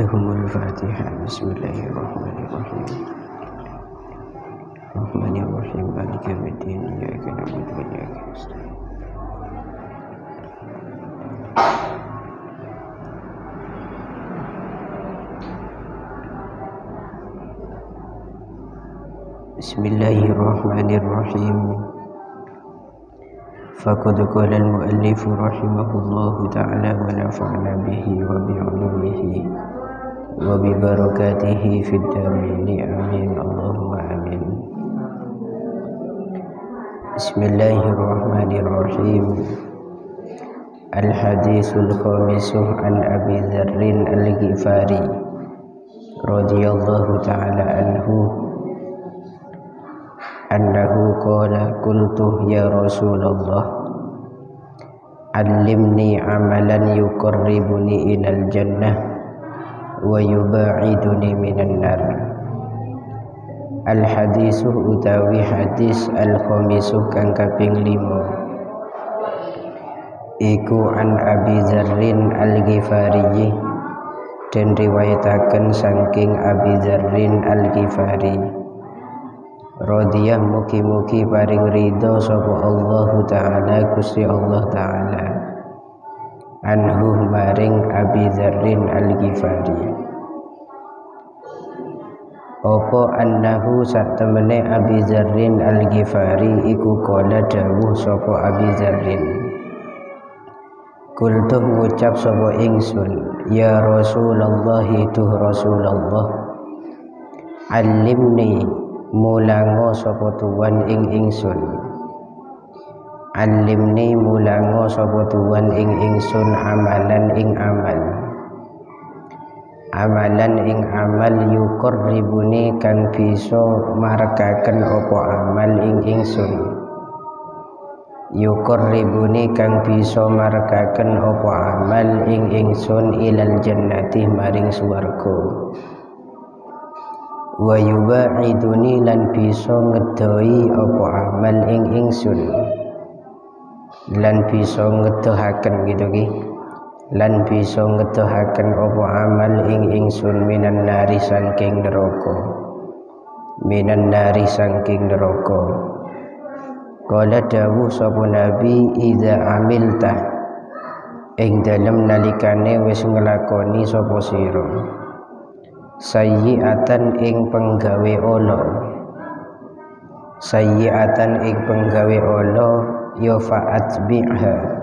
Lahumul Fatihah. Bismillahirrahmanirrahim. Rahmanirrahim. Maliki yaumiddin. Iyyaka na'budu wa iyyaka nasta'in. Bismillahirrahmanirrahim. Faqad qala al-muallif rahimahullahu ta'ala wa nafa'na bihi wa bi'ulumihi wa bi barakatihi fid dharain amin Allahumma amin. Bismillahirrahmanirrahim. Al-haditsul khamisu an Abi Dzarrin al-Ghifari radhiyallahu ta'ala anhu annahu qala qultu ya Rasulullah allimni amalan yuqarribuni ilal jannah wa yuba'iduni minan nar. Al hadisu utawi hadis al khamisu kang kaping 5 iku an Abi Dzarrin al Ghifari, den riwayataken saking Abi Dzarrin al Ghifari radhiyah mugi-mugi paring ridho sapa Allah taala Gusti Allah taala anhu maring Abi Dzarrin al-Ghifari. Apa annahu sak temene Abi Dzarrin al-Ghifari iku kala dawuh sapa Abi Dzarrin, kultuh ngucap sapa ingsun ya Rasulullah tuh Rasulullah alimni mulango sapa tuwan ing ingsun, alimni mulango sapa tuwan ing ingsun amalan ing amal, amalan ing amal yuqarribuni kang bisa marekaken apa amal ing ingsun, yuqarribuni kang bisa marekaken apa amal ing ingsun ilal jannati maring swarga, wa yuba'iduni lan bisa ngedoi apa amal ing ingsun, lan bisa ngedohaken gitu ki, lan bisa ngedohaken apa amal ing ingsun minan nari saking neraka, minan nari saking neraka. Kala dawuh sapa Nabi idza amilta ing dalem nalikane wis nglakoni sapa sira sayyi'atan ing penggawe ala, sayyi'atan ing penggawe ala ya fa'atbi'ha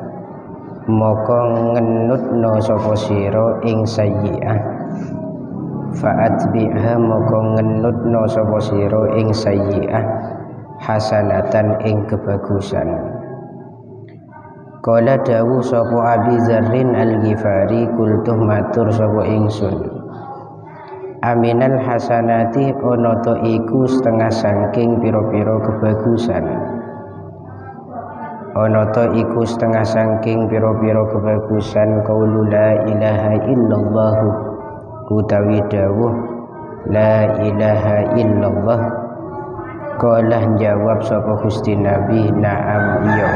moko ngenutno sapa sira ing sayyi'ah, fa'atbi'ha moko ngenutno sapa sira ing sayyi'ah hasanatan ing kebagusan. Kala dawuh sapa Abi Dzarrin al-Ghifari kultuh matur sapa ingsun aminal hasanati ono to iku setengah saking piro-piro kebagusan, ono to iku setengah saking piro-piro kebagusan qaulu la ilaha illallah utawi dawuh la ilaha illallah. Qala jawab sapa Gusti Nabi na'am iya,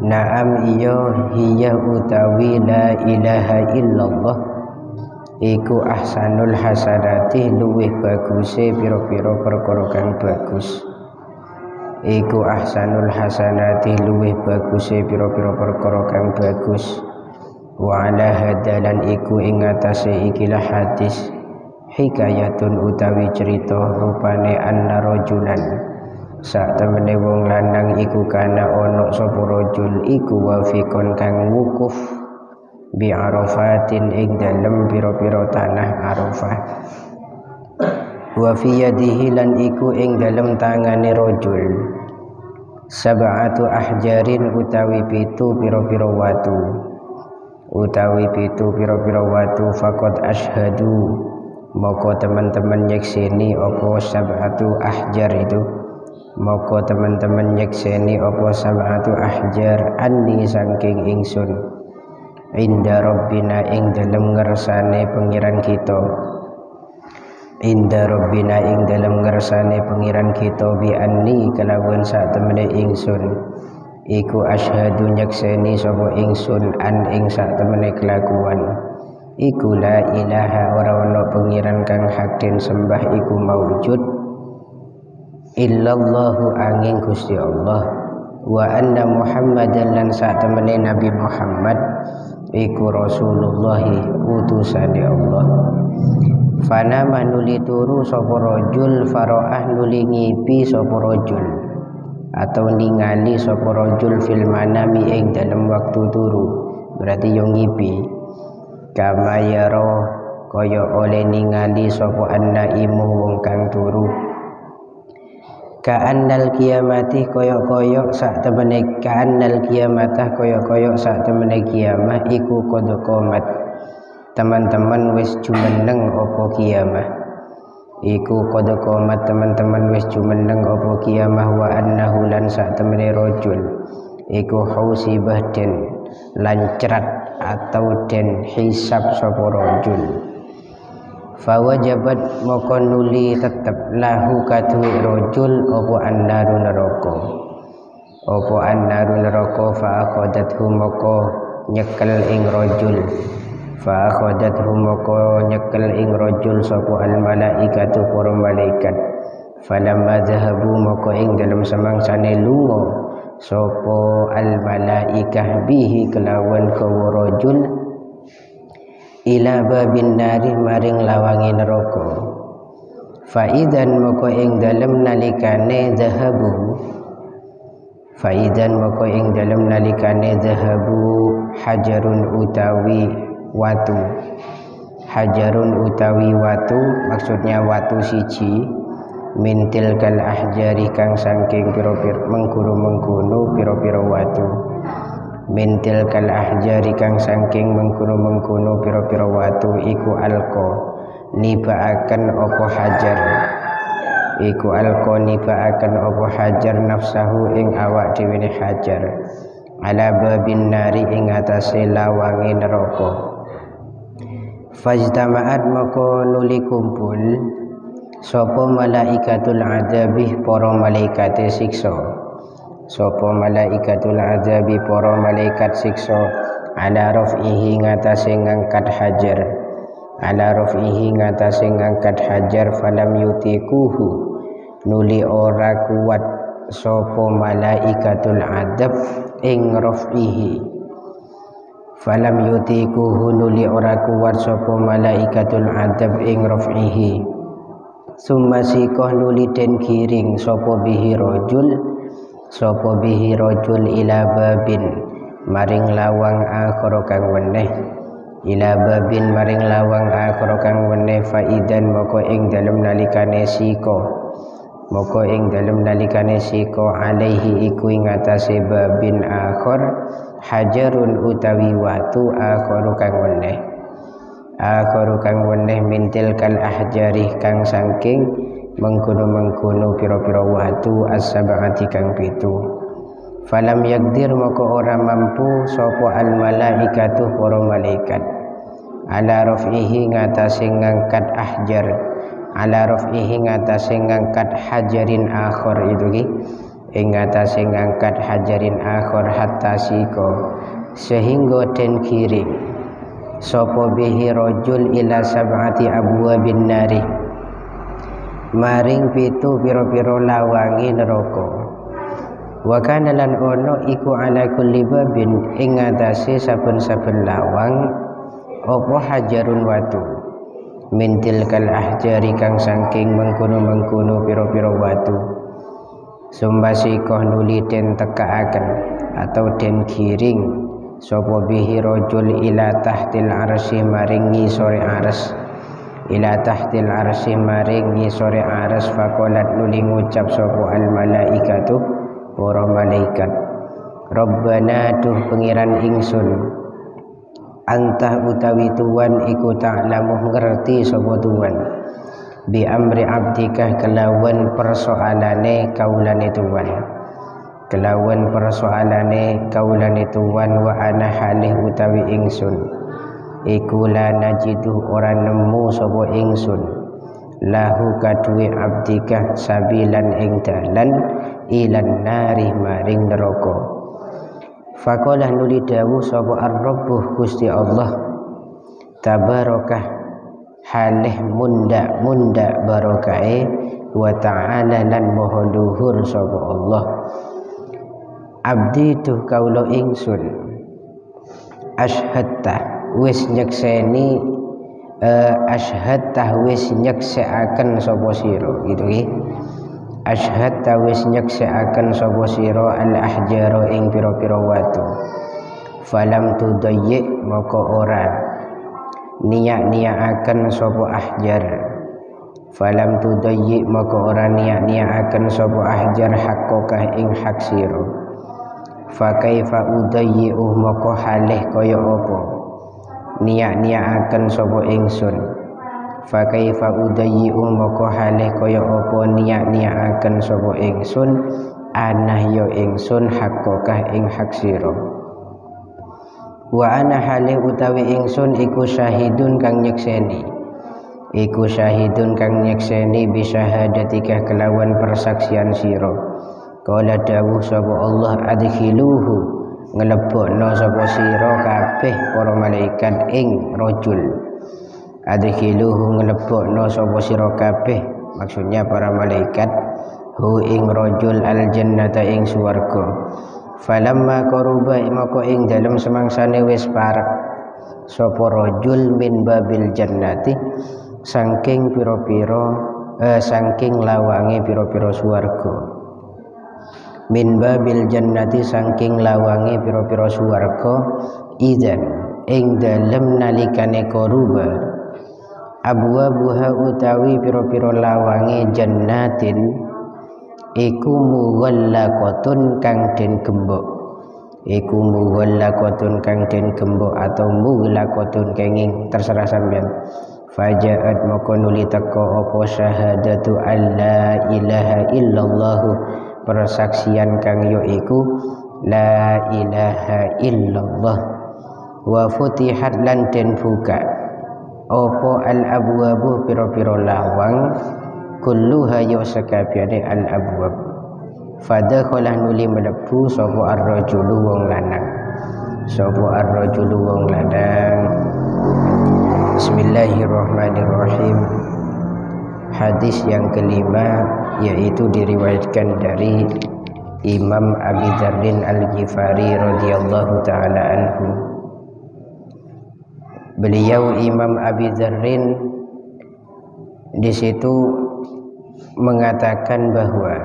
na'am iya hiya utawi la ilaha illallah iku ahsanul hasanati luwih baguse pira-pira perkara kang bagus, iku ahsanul hasanati luwih baguse pira-pira perkara kang bagus. Wa ala hadalan iku ing atase ikilah hadis hikayatun utawi cerita rupane anna rajulan sak temene wong lanang iku kana ana sapa rajul iku wafiqon kang wukuf bi Arafatin ing dalem pira-pira tanah Arafah, wa fi yadihi lan iku ing dalem tangane rajul sab'atu ahjarin utawi pitu pira-pira watu, utawi pitu pira-pira watu. Faqad asyhadu moko teman-teman nyekseni apa sab'atu ahjar itu, moko teman-teman nyekseni apa sab'atu ahjar anni saking ingsun inda rabbina ing dalem ngersane pengiran kita, inda rabbina ing dalem ngersane pengiran kita bi anni kelawan sak temene ingsun iku asyhadu nyekseni sapa ingsun an ing sak temene kelakuan iku la ilaha ora ana pengiran kang hak den sembah iku maujud illallahu angin Gusti Allah wa anna Muhammadan lan sak temene Nabi Muhammad iku Rasulullah utusane Allah. Fana manuli turu sapa rajul faraah nuli ngipi sapa rajul atau ningali sapa rajul fil manami ing dalam waktu turu berarti yo ngipi kama yaro kaya oleh ningali sapa annaimu wong kang turu ka'annal kiamati koyok-koyok sak temene ka'annal kiamatah koyok-koyok sak temene kiamah iku qad qomat teman-teman wis jumeneng apa kiamah iku qad qomat teman-teman wis jumeneng apa kiamah wa annahu lan sak temene rajul iku hausibah den lancrat atau den hisab sapa rajul fawajabat moko nuli tetep lahu kadue rajul apa annaru neraka fa akhadathu moko nyekel ing rajul sapa al malaikatu para malaikat falamma zahabu moko ing dalem semangsane lunga sapa al malaikah bihi kelawan kawa rajul ila babin nari maring lawangi neraka faidan moko ing dalem nalikane zahabu hajarun utawi watu maksudnya watu siji mintil kal ahjari kang saking pira-pira mengkono pira-pira watu mintil kal ahjari kang saking mengkono pira-pira watu iku alqa nibaaken apa hajar nafsahu ing awak dhewe ne hajar ala babin nari ing atase lawange neraka fajtama'at maka nuli kumpul sapa malaikatul adzabih para malaikate siksa para malaikat siksa ala raf'ihi ngatasé ngangkat hajar falam yutikuhu nuli ora kuat sapa malaikatul adzab ing raf'ihi summa sikoh nuli den giring sapa bihi rajul ila babin maring lawang akhir kang weneh faidan moko ing dalem nalikane siko alaihi iku ing atase babin akhir hajarun utawi watu akhiru kang weneh mintil kal ahjari kang saking mengkono pira-pira watu as-sab'ati kang 7 falam yakdir moko ora mampu sapa al malaikatu para malaikat ala raf'ihi ngatasi ngangkat hajarin akhir itu ki ing ngatasi ngangkat hajarin akhir hatta siko sehingga den kiring sapa bihi rajul ila sab'ati abwabin nari maring 7 pira-pira lawange neraka wa kana lan ono iku ala kulli babin ing ngatasi saben-saben lawang apa hajarun watu mintil kal ahjari kang saking mengkono pira-pira watu sumbasi koh nuli den tekaaken atau den giring sapa bihi rajul ila tahtil arsy maring ngisore aras faqalat nuli ngucap sapa al malaikatu para malaikat Rabbana duh pengiran ingsun anta utawi tuan iku ta'lamu ngerti sapa tuan bi amri abdika kelawan persoalane kaulane tuan wa ana halih utawi ingsun iku la najidu ora nemu sapa ingsun lahu kadue abdika sabilan ing dalan ilan nari maring neraka faqalah nuli dawuh sapa ar-rabbuh Gusti Allah tabarakah halih munda barokahe wa ta'ala lan moho luhur sapa Allah. Abdi tuh kaula ingsun asyhadta wis nyekseni asyhadta wis nyekseaken sapa sira gitu nggih. Asyhadta wis nyekseaken sapa sira al ahjara ing pira-pira watu. Falam tudayyi maka ora niyak-niyakaken sapa ahjar. Falam tudayyi maka ora niyak-niyakaken sapa ahjar haqqaka ing hak sira. Fa kaifa udayyi maka halih kaya apa niyak-niyakaken sapa ingsun. Fa kaifa udayyi maka halih kaya apa niyak-niyakaken sapa ingsun anah ya ingsun haqqaka ing hak sira. Wa ana halih utawi ingsun iku syahidun kang nyekseni. Iku syahidun kang nyekseni bisyahadatika kelawan persaksian sira. Qala dawuh sapa Allah adkhiluhu nglebokno sapa sira kabeh para malaikat ing rajul. Adkhiluhu nglebokno sapa sira kabeh maksudnya para malaikat hu ing rajul al jannata ing swarga. Falamma qaruba maka ing dalem semangsane wis parek sapa rajul min babil jannati saking pira-pira saking lawange pira-pira swarga. Min babil jannati saking lawange pira-pira swarga idzan ing dalem nalikane qaruba abwabuha utawi pira-pira lawange jannatin iku mughallaqatun kang den gembok. Iku mughallaqatun kang den gembok atau mughlaqatun kenging terserah sampean. Fajaat maka nuli teka apa syahadatu alla ilaha illallah persaksian kang yaiku la ilaha illallah wa futihat lan den buka apa al abwabu pira-pira lawang kulluha ya sakabehane al abwab. Fadakhala nuli mlebu sapa ar-rajulu wong lanang. Sapa ar-rajulu wong lanang. Bismillahirrahmanirrahim. Hadis yang kelima yaitu diriwayatkan dari Imam Abi Dzarrin Al-Ghifari radhiyallahu taala anhu. Beliau Imam Abi Dzarrin di situ mengatakan bahwa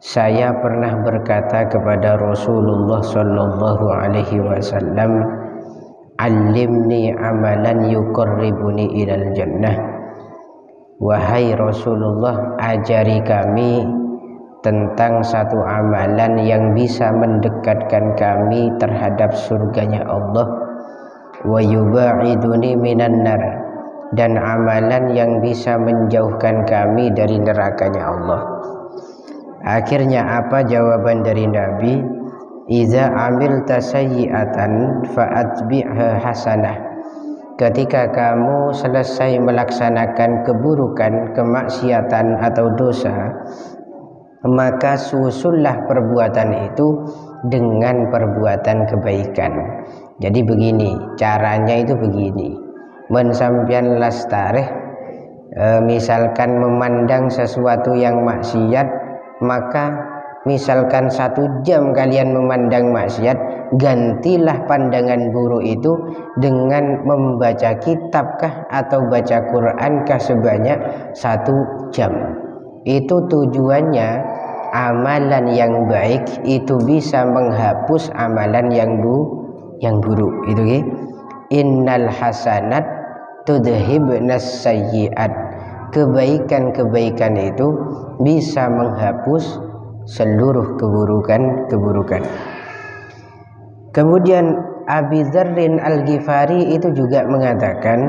saya pernah berkata kepada Rasulullah sallallahu alaihi wasallam, "Allimni amalan yuqarribuni ilal jannah." Wahai Rasulullah, ajari kami tentang satu amalan yang bisa mendekatkan kami terhadap surganya Allah, wa yubaiduni minan nar, dan amalan yang bisa menjauhkan kami dari nerakanya Allah. Akhirnya apa jawaban dari Nabi? Iza amilta sayyi'atan fa'atbi'ha hasanah. Ketika kamu selesai melaksanakan keburukan, kemaksiatan atau dosa, maka susullah perbuatan itu dengan perbuatan kebaikan. Jadi begini, caranya itu begini. Men sampeyan lastareh misalkan memandang sesuatu yang maksiat, maka misalkan 1 jam kalian memandang maksiat, gantilah pandangan buruk itu dengan membaca kitabkah atau baca Qurankah sebanyak 1 jam. Itu tujuannya amalan yang baik itu bisa menghapus amalan yang buruk. Itu ya. Innal hasanat tudhibnas sayyiat. Kebaikan-kebaikan itu bisa menghapus seluruh keburukan. Kemudian Abi Dzarrin Al-Ghifari itu juga mengatakan,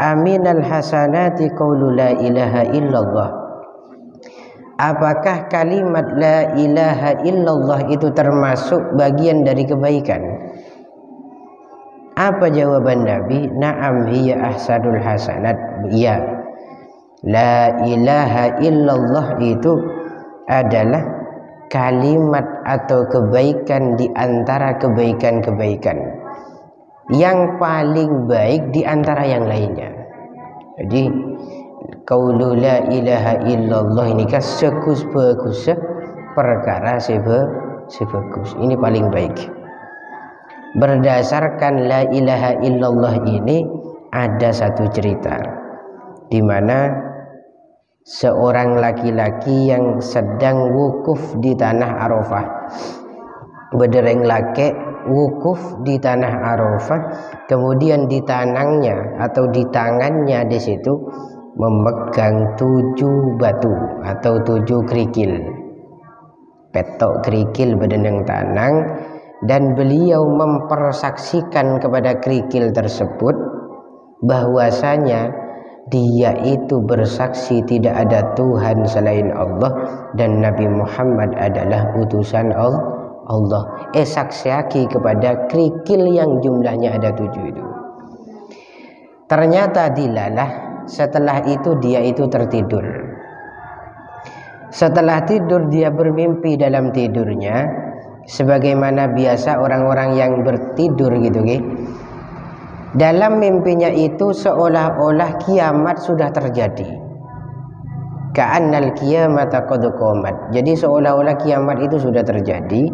aminal hasanati qaulu la ilaha illallah. Apakah kalimat la ilaha illallah itu termasuk bagian dari kebaikan? Apa jawaban Nabi? Na'am hiya ahsanul hasanat. Ya, la ilaha illallah itu adalah kalimat atau kebaikan di antara kebaikan-kebaikan. yang paling baik di antara yang lainnya. Jadi qaulu la ilaha illallah ini kan sebagus perkara sebagus. Ini paling baik. Berdasarkan la ilaha illallah ini ada satu cerita di mana seorang laki-laki yang sedang wukuf di tanah Arafah, bedereng laki wukuf di tanah Arafah, kemudian di tangannya atau di tangannya di situ memegang 7 batu atau 7 kerikil, petok kerikil berdendeng tanang, dan beliau mempersaksikan kepada kerikil tersebut bahwasanya dia itu bersaksi tidak ada Tuhan selain Allah dan Nabi Muhammad adalah utusan Allah. Saksiaki kepada kerikil yang jumlahnya ada 7 itu. Ternyata dilalah setelah itu dia itu tertidur. Setelah tidur dia bermimpi dalam tidurnya, sebagaimana biasa orang-orang yang bertidur gitu, dalam mimpinya itu seolah-olah kiamat sudah terjadi. Ka'annal qiyamata qad qamat. Jadi seolah-olah kiamat itu sudah terjadi.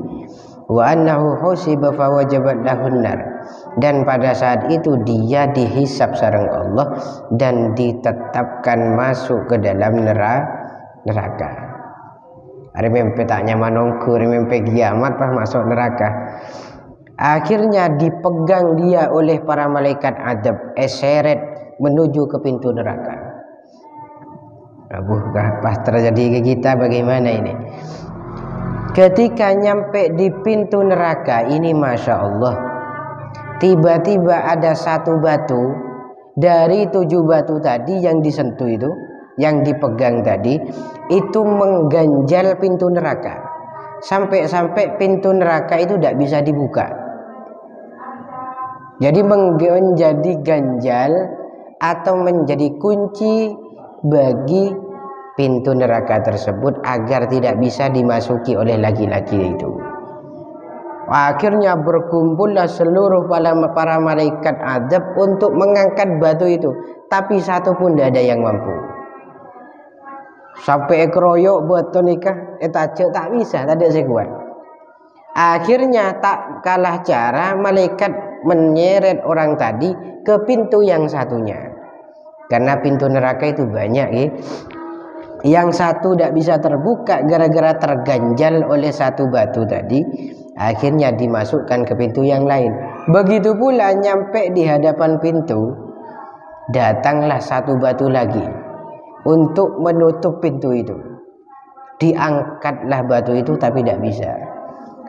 Wa annahu husiba fawajabat lahun nar. Dan pada saat itu dia dihisab sareng Allah dan ditetapkan masuk ke dalam neraka. Ada mimpi tanya manongku, mimpi kiamat pas masuk neraka. Akhirnya dipegang dia oleh para malaikat adab, seret menuju ke pintu neraka. Pas terjadi ke kita bagaimana ini? Ketika nyampe di pintu neraka ini, Masya Allah, tiba-tiba ada 1 batu dari 7 batu tadi yang disentuh itu, yang dipegang tadi, itu mengganjal pintu neraka. Sampai-sampai pintu neraka itu tidak bisa dibuka. Jadi menjadi ganjal atau menjadi kunci bagi pintu neraka tersebut agar tidak bisa dimasuki oleh laki-laki itu. Akhirnya berkumpullah seluruh para malaikat adab untuk mengangkat batu itu, tapi satu pun tidak ada yang mampu. Sampai keroyok buat nikah, tak bisa, tak ada sekuat. Akhirnya tak kalah cara, malaikat menyeret orang tadi ke pintu yang satunya. Karena pintu neraka itu banyak, Yang satu tidak bisa terbuka gara-gara terganjal oleh 1 batu tadi. Akhirnya dimasukkan ke pintu yang lain. Begitu pula nyampe di hadapan pintu, datanglah 1 batu lagi untuk menutup pintu itu. Diangkatlah batu itu tapi tidak bisa.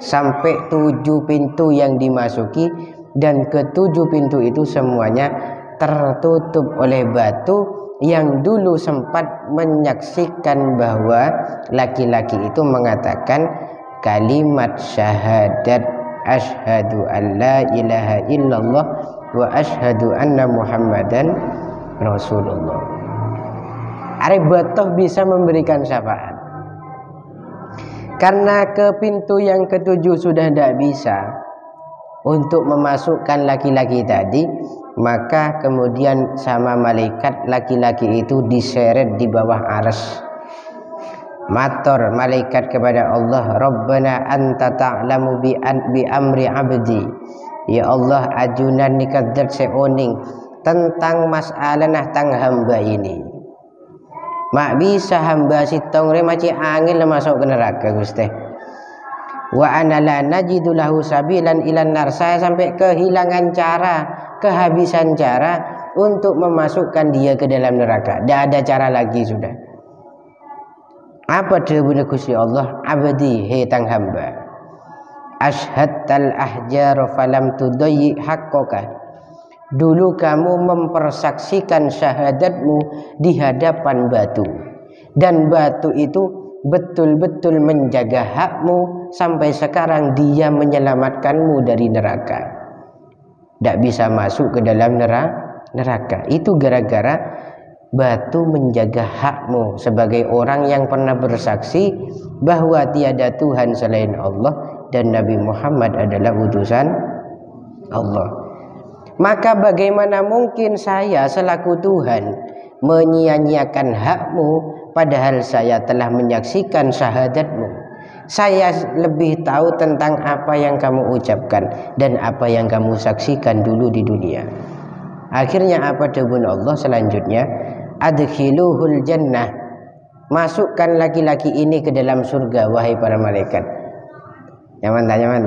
Sampai 7 pintu yang dimasuki, dan ke-7 pintu itu semuanya tertutup oleh batu yang dulu sempat menyaksikan bahwa laki-laki itu mengatakan kalimat syahadat asyhadu an la ilaha illallah wa asyhadu anna muhammadan rasulullah. Are batoh bisa memberikan syafaat. Karena ke pintu yang ke-7 sudah tidak bisa untuk memasukkan laki-laki tadi, maka kemudian sama malaikat laki-laki itu diseret di bawah arsy. Matur malaikat kepada Allah, Rabbana anta ta'lamu bi amri abdi. Ya Allah, ajunan nikadat seoning tentang masalah tang hamba ini. Mak bisa hamba sitong remaci angin masuk ke neraka Gusti. Wa ana la najidu lahu sabilan ilan nar. Saya sampai kehilangan cara, kehabisan cara untuk memasukkan dia ke dalam neraka. Tidak ada cara lagi sudah. Apa dawuh Gusti Allah? Abdi, he tang hamba. Ashhadtal ahjar falam tudayyi haqqaka. Dulu kamu mempersaksikan syahadatmu di hadapan batu, dan batu itu betul-betul menjaga hakmu sampai sekarang dia menyelamatkanmu dari neraka. Tidak bisa masuk ke dalam neraka. Itu gara-gara batu menjaga hakmu sebagai orang yang pernah bersaksi bahwa tiada Tuhan selain Allah dan Nabi Muhammad adalah utusan Allah. Maka bagaimana mungkin saya selaku Tuhan menyia-nyiakan hakmu, padahal saya telah menyaksikan syahadatmu. Saya lebih tahu tentang apa yang kamu ucapkan dan apa yang kamu saksikan dulu di dunia. Akhirnya apa dawuh Allah selanjutnya? Adkhiluhul jannah. Masukkan laki-laki ini ke dalam surga, wahai para malaikat. Nyaman tak nyaman?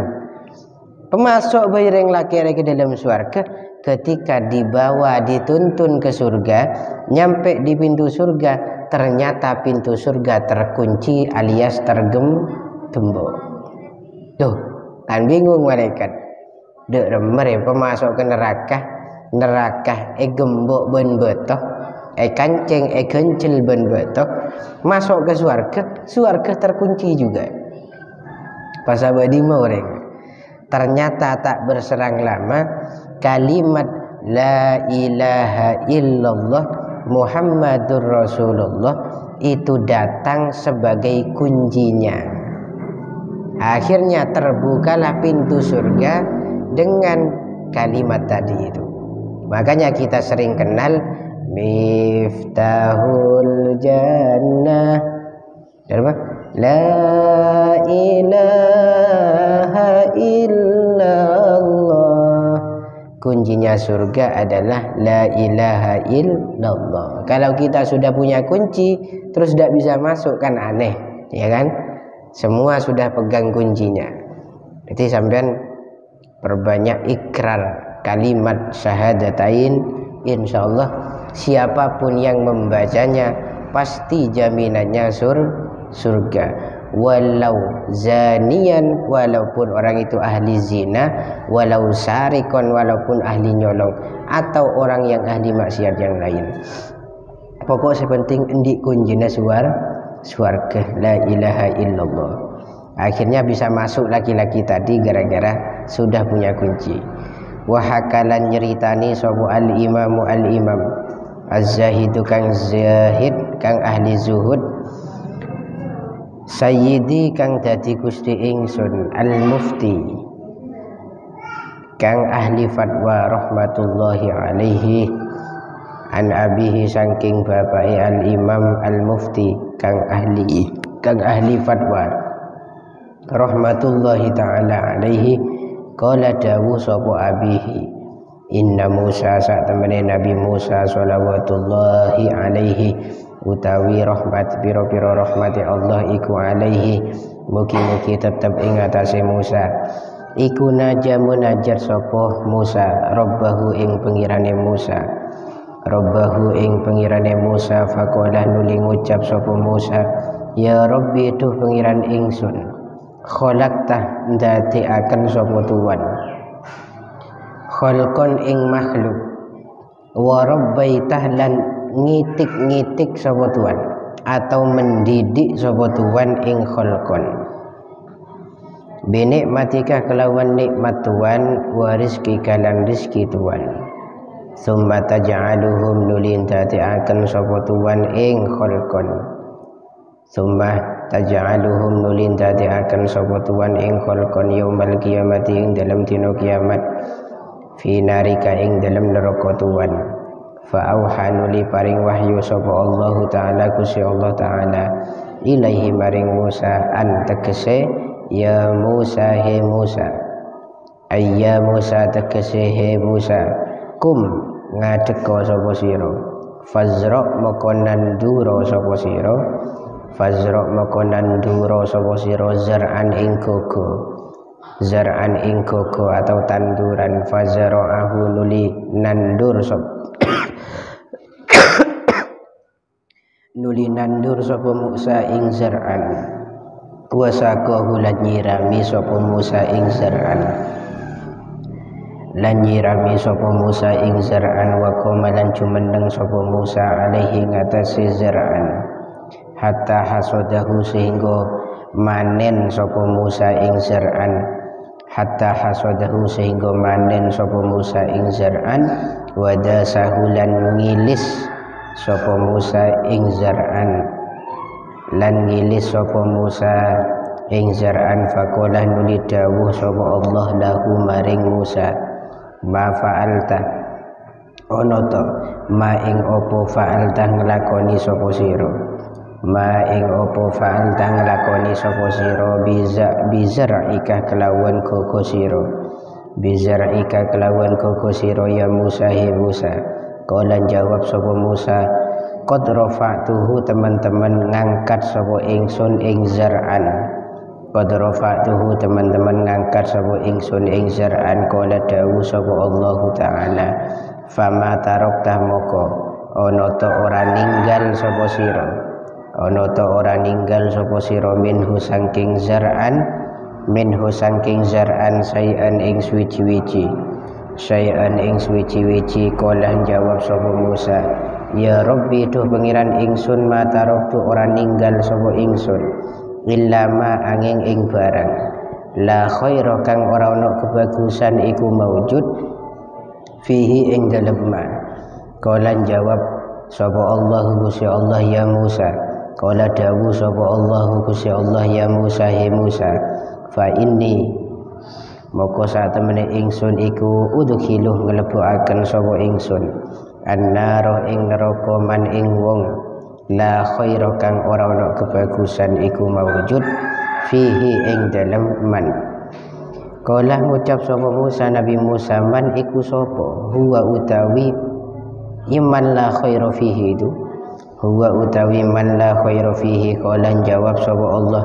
Pemasuk bayareng laki-laki ke dalam surga, ketika dibawa dituntun ke surga, nyampe di pintu surga, ternyata pintu surga terkunci alias tergembok. Tuh, kan bingung malaikat. Dek mereka pemasuk ke neraka gembok ben betoh, kancing kencil ben betoh, masuk ke surga terkunci juga. Pas abadi orang. Ternyata tak berserang lama kalimat la ilaha illallah Muhammadur Rasulullah itu datang sebagai kuncinya. Akhirnya terbukalah pintu surga dengan kalimat tadi itu. Makanya kita sering kenal Miftahul Jannah. Apa? La ilaha illallah. Kuncinya surga adalah la ilaha illallah. Kalau kita sudah punya kunci terus tidak bisa masuk kan aneh, ya kan? Semua sudah pegang kuncinya. Jadi sampean perbanyak ikrar kalimat syahadatain, insyaallah siapapun yang membacanya pasti jaminannya surga. Walau zanian, walaupun orang itu ahli zina, walau sarikon, walaupun ahli nyolong, atau orang yang ahli maksiat yang lain. Pokok sepenting endik kunjina surga la ilaha illallah. Akhirnya bisa masuk laki-laki tadi gara-gara sudah punya kunci. Wahakalan nyeritani sobu al-imam az-zahidu kang zahid kang ahli zuhud, sayyidi kang dadi gusti ingsun, al-mufti kang ahli fatwa rahmatullahi alaihi, an abihi saking bapai al-imam al-mufti kang ahli fatwa rahmatullahi ta'ala alaihi, qala dawu sapa abihi, inna Musa sak temene Nabi Musa sholawatullahi alaihi, utawi rahmat piro-piro rahmati Allah iku alaihi, mugi-mugi tetep ing atase Musa, iku naja munajat sapa Musa rabbahu ing pengirane Musa, faqala nuli ngucap sapa Musa, ya Rabbi tuh pengiran ingsun, khalaqtah ndadekaken sapa tuwan, khalqon ing makhluk, wa rabbaitah lan ngitik-ngitik sapa tuwan atau mendidik sapa tuwan ing khalqon, binikmatika kelawan nikmat tuwan, wa rizqika lan rizki tuwan, summa taj'aluhum nulin dadekaken sapa tuwan ing khalqon, summa taj'aluhum nulin dadekaken sapa tuwan ing khalqon yaumal qiyamati ing dalam dina kiamat, fi narika ing dalam neraka tuwan, fa auha nuli paring wahyu sapa Allah taala Gusti Allah taala ilaihi maring Musa, an tegese ya Musa he Musa, ayya Musa tegese he Musa, kum ngadeka sapa sira, fazra makonan dura sapa sira, zar'an ing koko, zar'an ing koko atau tanduran, fazra'ahu nuli nandur sapa Musa ing zar'an, wasaqahu lan nyirami sapa Musa ing zar'an, wa qoma lan jumeneng sapa Musa alaihi ngatasi zar'an, hatta hasodahu sehingga manen sapa Musa ing zar'an, wada sahulan ngilis sapa Musa ing zar'an, faqala nuli dawuh sapa Allah lahu maring Musa, ma fa'alta ono to ma ing opo fa'alta nglakoni sapa sira ma ing opo fa'alta nglakoni sapa sira bizar'ika kelawan koko sira bizar'ika kelawan koko sira ya Musa he Musa kala jawab sapa Musa qad rafa'tuhu teman-teman ngangkat sapa ingsun ing zar'an qad rafa'tuhu teman-teman ngangkat sapa ingsun ing zar'an kala dawu sapa Allah taala fama tarakta moko ana ta ora ninggal sapa sira ana ta ora ninggal sapa sira minhu saking zar'an sayan ing suci-wici sayan ing suci-wici kala jawab sapa Musa ya Rabbi duh pengiran ingsun ma taraktu ora ninggal sapa ingsun illa ma angin ing barang la khaira kang ora ana kebagusan iku maujud fihi ing dalem ma kala jawab sapa Allah Gusti Allah ya Musa kala dawu sapa Allah Gusti Allah ya Musa he Musa fa inni moko satemene ingsun iku udkhiluh nglebokaken sapa ingsun annara ing neraka man ing wong la khaira kang ora ana kebagusan iku mawujud fihi ing dalem man kala ngucap sapa Musa Nabi Musa man iku sapa huwa utawi iman la khaira fihi itu huwa utawi man la khaira fihi kala jawab sapa Allah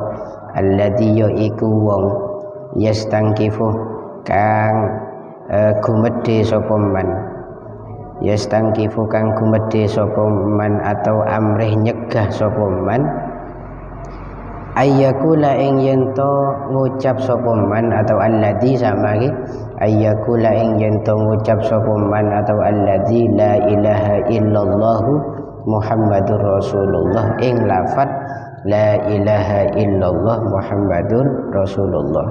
alladzi yaiku wong yastangkifu kang gumedhe sapa man yastangkifu kang gumedhe sapa man atau amrih nyegah sapa man ayyakula ing yento ngucap sapa man atau alladzi sama iki ayyakula ing yento ngucap sapa man atau alladzi la ilaha illallah Muhammadur Rasulullah ing lafaz la ilaha illallah Muhammadur Rasulullah.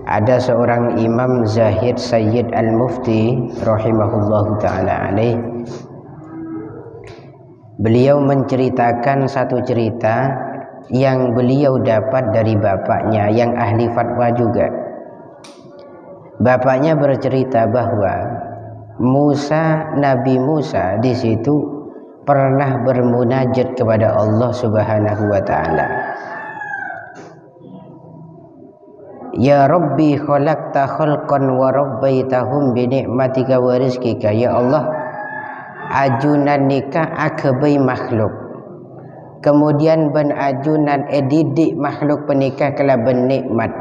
Ada seorang Imam Zahid Sayyid Al-Mufti rahimahullahu ta'ala alaih. Beliau menceritakan satu cerita yang beliau dapat dari bapaknya yang ahli fatwa juga. Bapaknya bercerita bahwa Nabi Musa di situ pernah bermunajat kepada Allah Subhanahu wa taala. Ya Rabbi khalaqta khalqan wa rabbaitahum bi ni'matika wa rizqika. Ya Allah, ajunan nikah akabai makhluk. Kemudian ben ajunan edidik makhluk penikah kelaban nikmat.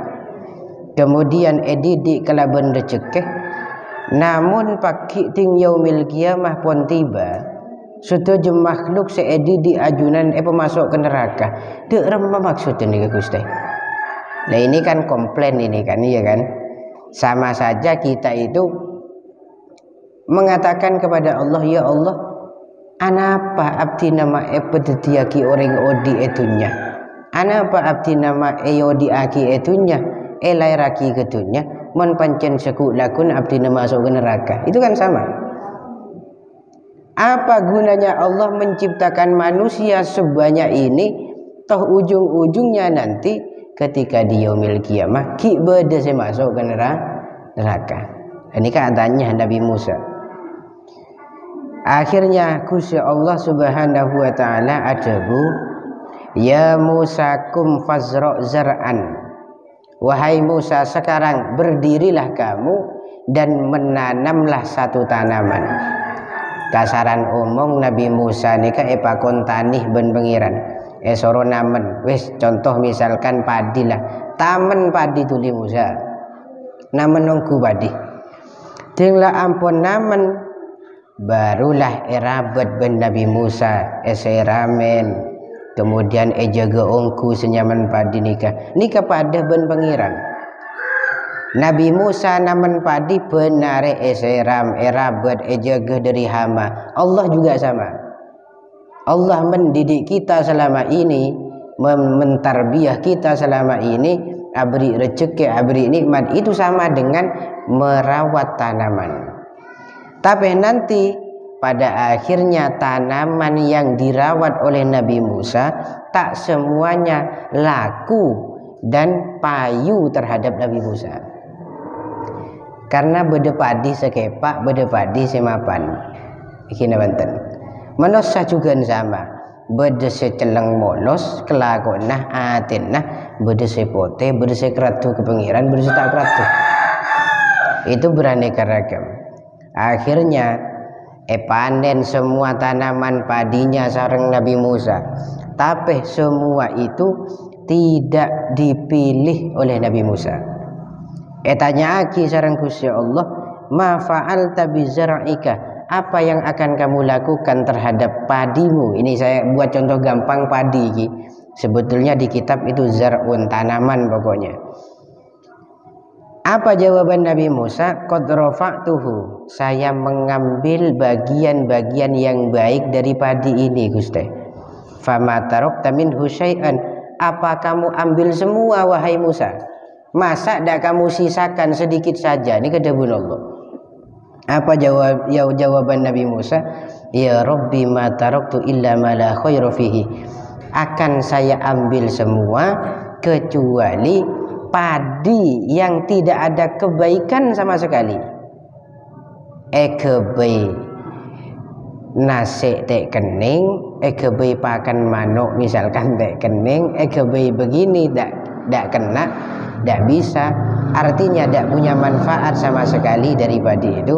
Kemudian edidik kelaban rezeki. Namun pagi ting yaumil kiamah pun tiba. Setuju makhluk seedidik ajunan pemasuk ke neraka. Dek remah maksudnya nih Gusti. Nah ini kan komplain ini kan, iya kan? Sama saja kita itu mengatakan kepada Allah, ya Allah, anapa abdi nama pedetiaki orang odi etunya, anapa abdi nama odi aki etunya, elai raki ketunya, mon pancen sekulakun abdi nama masuk ke neraka. Itu kan sama. Apa gunanya Allah menciptakan manusia sebanyak ini, toh ujung-ujungnya nanti ketika di yaumil kiamah ki beda saya masuk ke neraka. Ini katanya Nabi Musa. Akhirnya Gusti Allah Subhanahu wa taala adabu ya Musa kum fazra zar'an. Wahai Musa, sekarang berdirilah kamu dan menanamlah satu tanaman. Kasaran omong Nabi Musa nika pakon tanih ben pengiran soro namen wis contoh misalkan padi lah tamen padi tuli Musa namen nunggu padi tinglah ampun namen barulah erabat ben Nabi Musa eseramen kemudian jaga ongku senyaman padi nikah pada ben pengiran Nabi Musa namen padi benare eseram erabat jaga dari hama. Allah juga sama. Allah mendidik kita selama ini, mentarbiah kita selama ini, abri rezeki, abri nikmat itu sama dengan merawat tanaman. Tapi nanti pada akhirnya tanaman yang dirawat oleh Nabi Musa tak semuanya laku dan payu terhadap Nabi Musa. karena beda padi sekepak, beda padi semapan. Iki Banten. Manusia juga sama. Beda seceleng molos, kelakonah, atenah, beda sepote, beda sekratu ke pengiran, beda setak kratu. Itu beraneka ragam. Akhirnya panen semua tanaman padinya sareng Nabi Musa. Tapi semua itu tidak dipilih oleh Nabi Musa. Tanya aki sareng Gusti Allah, ma fa'alta bi zar'ika? Apa yang akan kamu lakukan terhadap padimu? Ini saya buat contoh gampang padi iki. Sebetulnya di kitab itu zar'un, tanaman pokoknya. Apa jawaban Nabi Musa? Qad rafa'tuhu. Saya mengambil bagian-bagian yang baik dari padi ini, Gusti. Fama tarakta minhu syai'an. Apa kamu ambil semua wahai Musa? Masa tidak kamu sisakan sedikit saja? Ini kedabun Allah. Apa jawaban Nabi Musa? Ya Rabbi ma taraktu illa ma la khairu fihi. Akan saya ambil semua kecuali padi yang tidak ada kebaikan sama sekali. Kebai nasi tek kening, kebai pakan manuk misalkan tek kening, kebai begini tidak kena, tidak bisa. Artinya tidak punya manfaat sama sekali dari padi itu.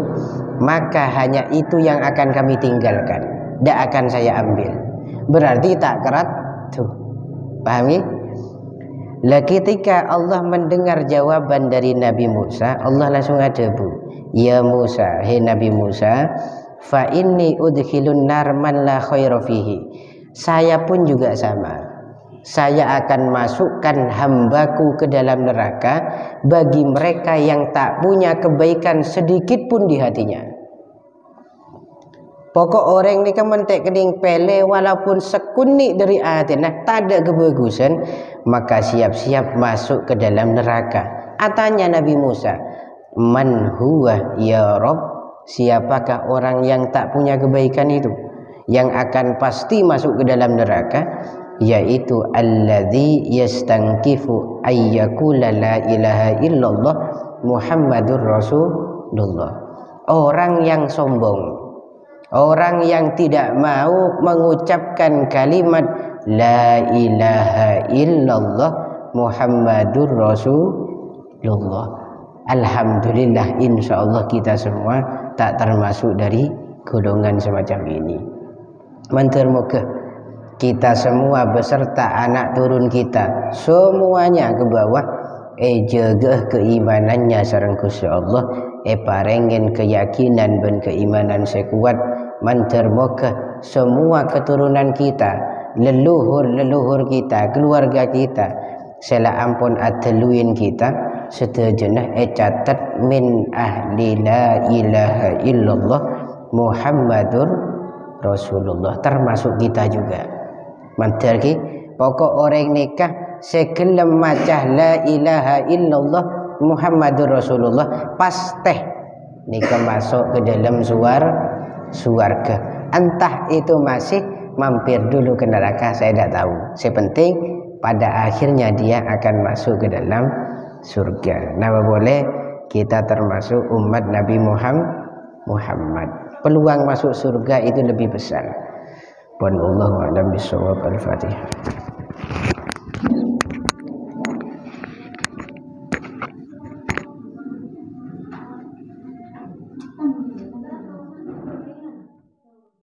Maka hanya itu yang akan kami tinggalkan, tidak akan saya ambil. Berarti tak kerat tuh, pahami? Lah ketika Allah mendengar jawaban dari Nabi Musa, Allah langsung adabu. Ya Musa, hei Nabi Musa, fa inni udkhilun nar man la khaira fihi. Saya pun juga sama. Saya akan masukkan hambaku ke dalam neraka bagi mereka yang tak punya kebaikan sedikit pun di hatinya. Pokok orang ni kan mentek kening pele walaupun sekunik dari atinah tak ada kebagusan, maka siap-siap masuk ke dalam neraka. Atanya Nabi Musa, man huwa ya Rabb? Siapakah orang yang tak punya kebaikan itu, yang akan pasti masuk ke dalam neraka? Yaitu alladzi yastankifu ayyakula la ilaha illallah Muhammadur Rasulullah. Orang yang sombong, orang yang tidak mau mengucapkan kalimat la ilaha illallah Muhammadur Rasulullah. Alhamdulillah, insyaallah kita semua tak termasuk dari golongan semacam ini. Mantermoga kita semua beserta anak turun kita semuanya ke bawah jaga keimanannya sareng Gusti Allah, parengen keyakinan dan keimanan sekuat. Mantermoga semua keturunan kita, leluhur kita, keluarga kita, sela ampun ateluin kita setejenah catat min ahli la ilaha illallah Muhammadur Rasulullah, termasuk kita juga. Mantar ki pokok orang nikah sekelem macah la ilaha illallah Muhammadur Rasulullah pasti nikah masuk ke dalam surga. Entah itu masih mampir dulu ke neraka, saya tidak tahu. Sepenting pada akhirnya dia akan masuk ke dalam surga. Nah, boleh kita termasuk umat Nabi Muhammad. Peluang masuk surga itu lebih besar. Wallahu a'lam bishawab. Al-Fatihah.